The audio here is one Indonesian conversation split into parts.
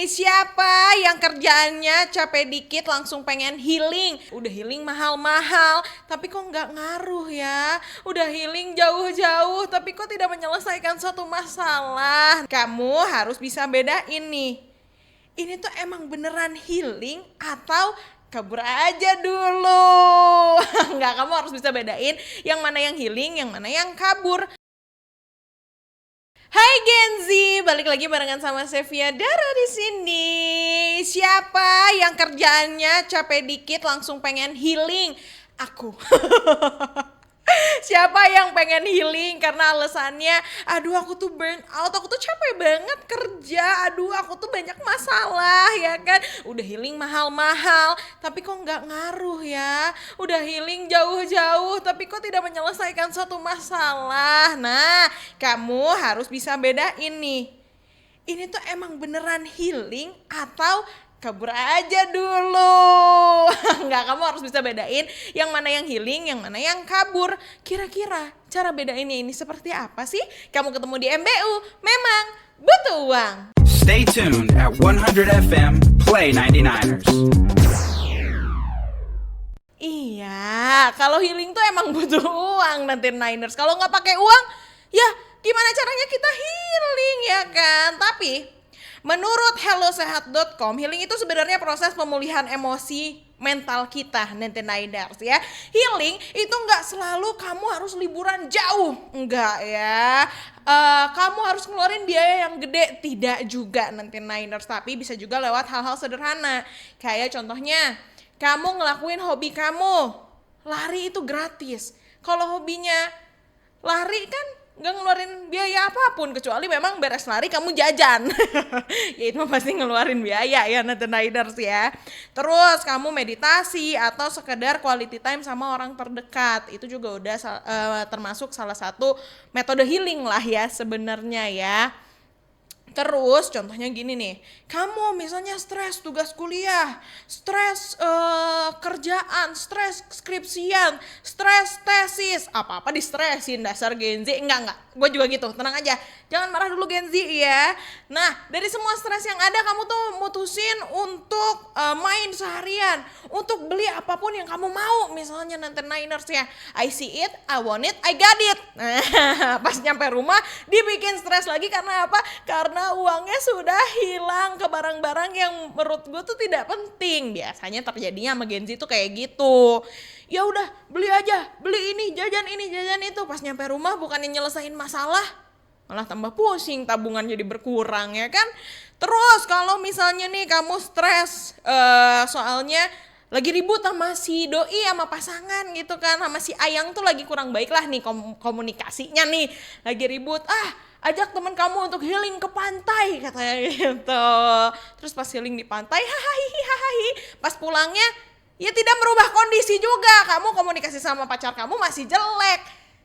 Siapa yang kerjaannya capek dikit langsung pengen healing? Udah healing mahal-mahal, tapi kok nggak ngaruh ya? Udah healing jauh-jauh, tapi kok tidak menyelesaikan suatu masalah? Kamu harus bisa bedain nih. Ini tuh emang beneran healing atau kabur aja dulu? Nggak, kamu harus bisa bedain yang mana yang healing, yang mana yang kabur. Hai Gen Z, balik lagi barengan sama Sevia Dara di sini. Siapa yang kerjaannya capek dikit langsung pengen healing? Aku. Siapa yang pengen healing karena alasannya, aduh aku tuh burn out, aku tuh capek banget kerja, aduh aku tuh banyak masalah ya kan. Udah healing mahal-mahal, tapi kok nggak ngaruh ya. Udah healing jauh-jauh, tapi kok tidak menyelesaikan suatu masalah. Nah, kamu harus bisa bedain nih. Ini tuh emang beneran healing atau kabur aja dulu? Nggak, kamu harus bisa bedain yang mana yang healing, yang mana yang kabur. Kira-kira cara bedainnya ini seperti apa sih? Kamu ketemu di MBU, memang butuh uang. Stay tuned at 100 FM Play 99ers. Iya, kalau healing tuh emang butuh uang nanti Niners. Kalau nggak pakai uang, ya gimana caranya kita healing ya kan? Tapi menurut hellosehat.com, healing itu sebenarnya proses pemulihan emosi mental kita nanti Niners ya. Healing itu nggak selalu kamu harus liburan jauh, enggak ya. Kamu harus ngeluarin biaya yang gede, tidak juga nanti Niners. Tapi bisa juga lewat hal-hal sederhana. Kayak contohnya, kamu ngelakuin hobi kamu, lari itu gratis. Kalau hobinya lari kan nggak ngeluarin biaya apapun, kecuali memang beres lari kamu jajan. Ya itu pasti ngeluarin biaya ya nanti Niners ya. Terus kamu meditasi atau sekedar quality time sama orang terdekat, itu juga udah termasuk salah satu metode healing lah ya sebenarnya ya. Terus contohnya gini nih, kamu misalnya stres tugas kuliah, stres kerjaan, stres skripsian, stres tesis, apa-apa di-stresin dasar Gen Z. Enggak, gue juga gitu, tenang aja, jangan marah dulu Gen Z ya. Nah, dari semua stres yang ada, kamu tuh mutusin untuk main seharian, untuk beli apapun yang kamu mau, misalnya nanti Niners ya, I see it, I want it, I got it. Nah, pas nyampe rumah dibikin stres lagi karena apa? Karena uangnya sudah hilang ke barang-barang yang menurut gue tuh tidak penting. Biasanya terjadinya sama Gen Z tuh kayak gitu. Ya udah, beli aja, beli ini, jajan itu. Pas nyampe rumah bukannya nyelesain masalah, malah tambah pusing, tabungan jadi berkurang ya kan. Terus kalau misalnya nih kamu stres soalnya lagi ribut sama si doi, sama pasangan gitu kan, sama si ayang tuh lagi kurang baik lah nih komunikasinya nih, lagi ribut, ajak teman kamu untuk healing ke pantai katanya gitu. Terus pas healing di pantai, hahaha, pas pulangnya ya tidak merubah kondisi juga, kamu komunikasi sama pacar kamu masih jelek,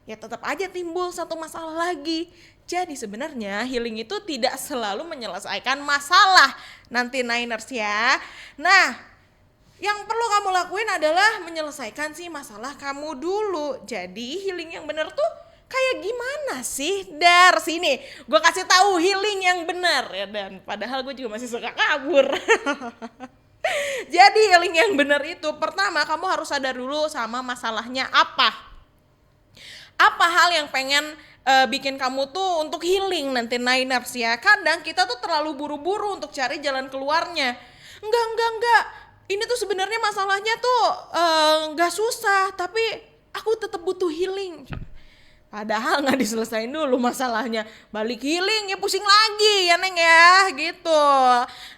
ya tetap aja timbul satu masalah lagi. Jadi sebenarnya healing itu tidak selalu menyelesaikan masalah nanti Niners ya. Nah, yang perlu kamu lakuin adalah menyelesaikan si masalah kamu dulu. Jadi healing yang benar tuh kayak gimana sih? Dar, sini gue kasih tahu healing yang benar ya. Dan padahal gue juga masih suka kabur. Jadi healing yang benar itu, pertama kamu harus sadar dulu sama masalahnya apa. Apa hal yang pengen bikin kamu tuh untuk healing nanti Niners ya. Kadang kita tuh terlalu buru-buru untuk cari jalan keluarnya. Enggak. Ini tuh sebenarnya masalahnya tuh nggak susah, tapi aku tetap butuh healing. Padahal nggak diselesain dulu masalahnya, balik healing ya pusing lagi ya Neng ya gitu.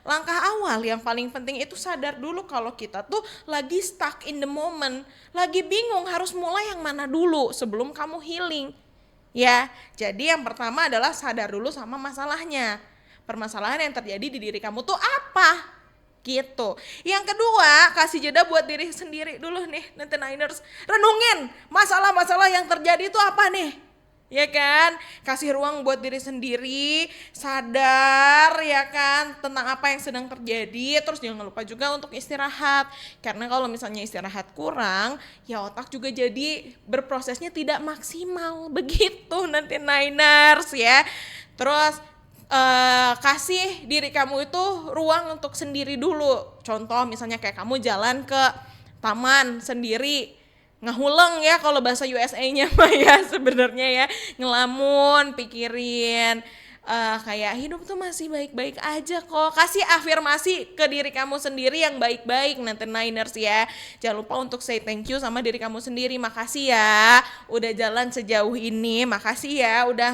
Langkah awal yang paling penting itu sadar dulu kalau kita tuh lagi stuck in the moment, lagi bingung harus mulai yang mana dulu sebelum kamu healing. Ya, jadi yang pertama adalah sadar dulu sama masalahnya. Permasalahan yang terjadi di diri kamu tuh apa? Gitu. Yang kedua, kasih jeda buat diri sendiri dulu nih nanti Niners. Renungin masalah-masalah yang terjadi itu apa nih, ya kan? Kasih ruang buat diri sendiri, sadar ya kan tentang apa yang sedang terjadi. Terus jangan lupa juga untuk istirahat, karena kalau misalnya istirahat kurang, ya otak juga jadi berprosesnya tidak maksimal. Begitu nanti Niners ya. Terus kasih diri kamu itu ruang untuk sendiri dulu. Contoh misalnya kayak kamu jalan ke taman sendiri, ngehuleng ya kalau bahasa USA-nya mah ya sebenarnya ya, ngelamun, pikirin kayak hidup tuh masih baik-baik aja kok. Kasih afirmasi ke diri kamu sendiri yang baik-baik nanti Niners ya. Jangan lupa untuk say thank you sama diri kamu sendiri. Makasih ya udah jalan sejauh ini, makasih ya udah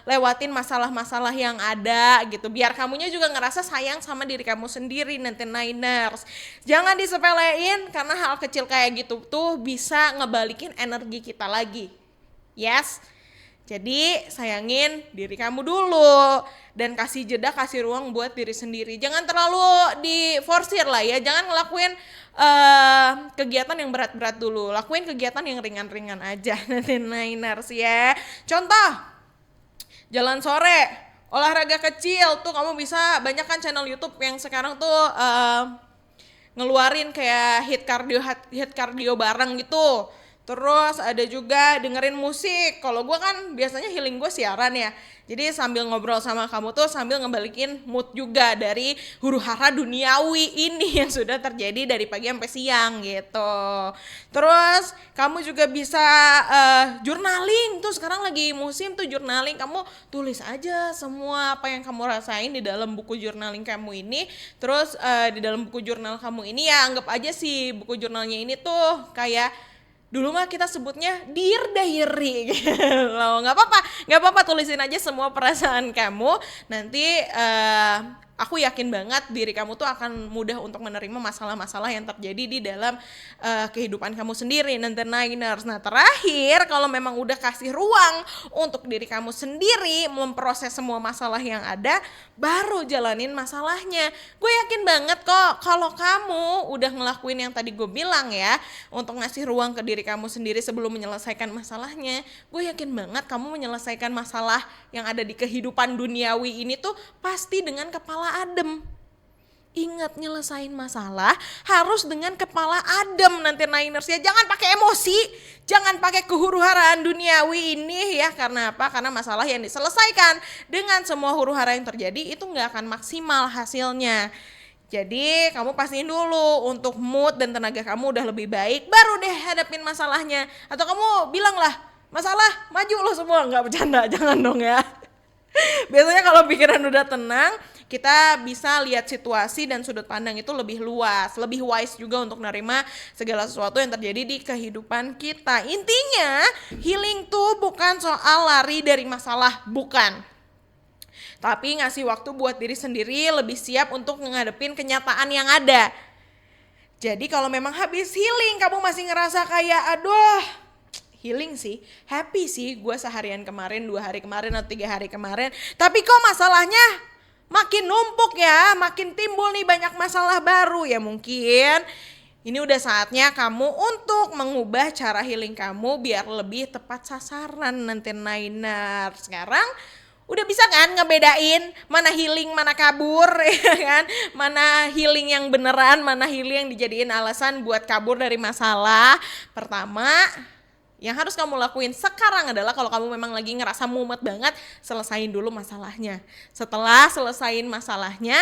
ngelewatin masalah-masalah yang ada gitu. Biar kamunya juga ngerasa sayang sama diri kamu sendiri nanti Niners. Jangan disepelein karena hal kecil kayak gitu tuh bisa ngebalikin energi kita lagi. Yes. Jadi sayangin diri kamu dulu dan kasih jeda, kasih ruang buat diri sendiri. Jangan terlalu diforsir lah ya, jangan ngelakuin kegiatan yang berat-berat dulu. Lakuin kegiatan yang ringan-ringan aja nanti Niners ya. Contoh, jalan sore, olahraga kecil tuh kamu bisa, banyak kan channel YouTube yang sekarang tuh ngeluarin kayak hit cardio bareng gitu. Terus ada juga dengerin musik. Kalau gue kan biasanya healing gue siaran ya. Jadi sambil ngobrol sama kamu tuh sambil ngebalikin mood juga dari huru hara duniawi ini yang sudah terjadi dari pagi sampai siang gitu. Terus kamu juga bisa journaling tuh, sekarang lagi musim tuh journaling. Kamu tulis aja semua apa yang kamu rasain di dalam buku journaling kamu ini. Terus di dalam buku jurnal kamu ini ya anggap aja sih buku jurnalnya ini tuh kayak dulu mah kita sebutnya Dear Diary loh, nggak apa-apa tulisin aja semua perasaan kamu. Nanti aku yakin banget diri kamu tuh akan mudah untuk menerima masalah-masalah yang terjadi di dalam kehidupan kamu sendiri nanti Niners. Nah terakhir, kalau memang udah kasih ruang untuk diri kamu sendiri memproses semua masalah yang ada, baru jalanin masalahnya. Gue yakin banget kok kalau kamu udah ngelakuin yang tadi gue bilang ya, untuk ngasih ruang ke diri kamu sendiri sebelum menyelesaikan masalahnya, gue yakin banget kamu menyelesaikan masalah yang ada di kehidupan duniawi ini tuh pasti dengan kepala adem. Ingat, nyelesain masalah harus dengan kepala adem nanti Niners ya. Jangan pakai emosi, jangan pakai kehuru-haraan duniawi ini ya. Karena apa? Karena masalah yang diselesaikan dengan semua huru-hara yang terjadi itu gak akan maksimal hasilnya. Jadi kamu pastiin dulu untuk mood dan tenaga kamu udah lebih baik, baru deh hadapin masalahnya. Atau kamu bilang lah, masalah maju lo semua. Gak bercanda, jangan dong ya. Biasanya kalau pikiran udah tenang, kita bisa lihat situasi dan sudut pandang itu lebih luas, lebih wise juga untuk menerima segala sesuatu yang terjadi di kehidupan kita. Intinya, healing tuh bukan soal lari dari masalah, bukan. Tapi ngasih waktu buat diri sendiri lebih siap untuk menghadapin kenyataan yang ada. Jadi kalau memang habis healing, kamu masih ngerasa kayak aduh, healing sih, happy sih gue seharian kemarin, 2 hari kemarin atau 3 hari kemarin, tapi kok masalahnya makin numpuk ya, makin timbul nih banyak masalah baru. Ya mungkin ini udah saatnya kamu untuk mengubah cara healing kamu biar lebih tepat sasaran nanti Niners. Sekarang udah bisa kan ngebedain mana healing mana kabur ya kan, mana healing yang beneran, mana healing yang dijadiin alasan buat kabur dari masalah. Pertama yang harus kamu lakuin sekarang adalah kalau kamu memang lagi ngerasa mumet banget, selesain dulu masalahnya. Setelah selesain masalahnya,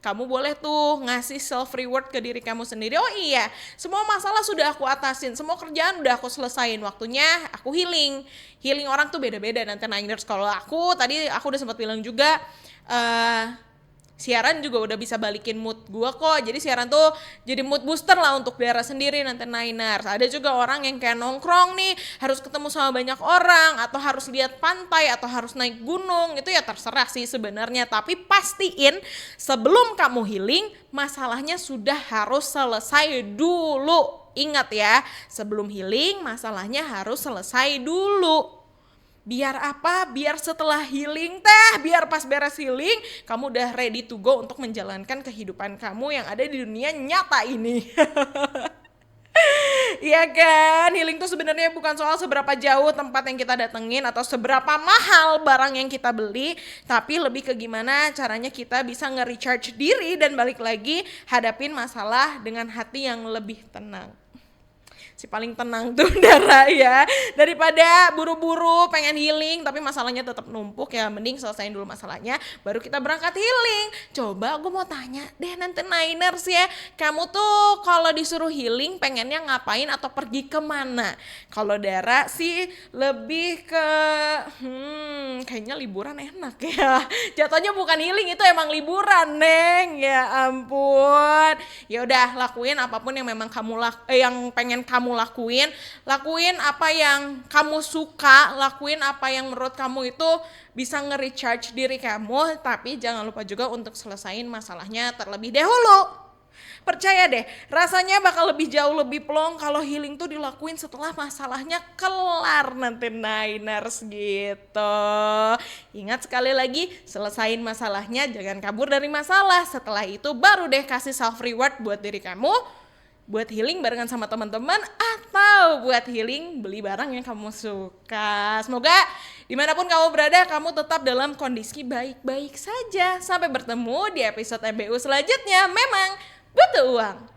kamu boleh tuh ngasih self reward ke diri kamu sendiri. Oh iya, semua masalah sudah aku atasin, semua kerjaan udah aku selesain, waktunya aku healing. Healing orang tuh beda-beda nanti Niners. Kalau aku tadi aku udah sempat bilang juga, siaran juga udah bisa balikin mood gue kok. Jadi siaran tuh jadi mood booster lah untuk daerah sendiri nanti Niners. Ada juga orang yang kayak nongkrong nih, harus ketemu sama banyak orang, atau harus lihat pantai, atau harus naik gunung. Itu ya terserah sih sebenarnya. Tapi pastiin sebelum kamu healing, masalahnya sudah harus selesai dulu. Ingat ya, sebelum healing masalahnya harus selesai dulu. Biar apa? Biar setelah healing biar pas beres healing, kamu udah ready to go untuk menjalankan kehidupan kamu yang ada di dunia nyata ini. Iya kan, healing tuh sebenarnya bukan soal seberapa jauh tempat yang kita datengin atau seberapa mahal barang yang kita beli, tapi lebih ke gimana caranya kita bisa nge-recharge diri dan balik lagi hadapin masalah dengan hati yang lebih tenang. si paling tenang tuh Dara ya. Daripada buru-buru pengen healing tapi masalahnya tetap numpuk, ya mending selesain dulu masalahnya baru kita berangkat healing. Coba gue mau tanya deh nanti Niners ya, kamu tuh kalau disuruh healing pengennya ngapain atau pergi kemana? Kalau Dara sih lebih ke kayaknya liburan enak ya. Jatuhnya bukan healing, itu emang liburan Neng, ya ampun. Ya udah, lakuin apapun yang memang yang pengen kamu lakuin apa yang kamu suka, lakuin apa yang menurut kamu itu bisa nge-recharge diri kamu, tapi jangan lupa juga untuk selesain masalahnya terlebih dahulu. Percaya deh, rasanya bakal lebih jauh lebih plong kalau healing tuh dilakuin setelah masalahnya kelar nanti Niners gitu. Ingat sekali lagi, selesain masalahnya, jangan kabur dari masalah. Setelah itu baru deh kasih self reward buat diri kamu, buat healing barengan sama teman-teman, atau buat healing beli barang yang kamu suka. Semoga dimanapun kamu berada, kamu tetap dalam kondisi baik-baik saja. Sampai bertemu di episode MBU selanjutnya. Memang butuh uang.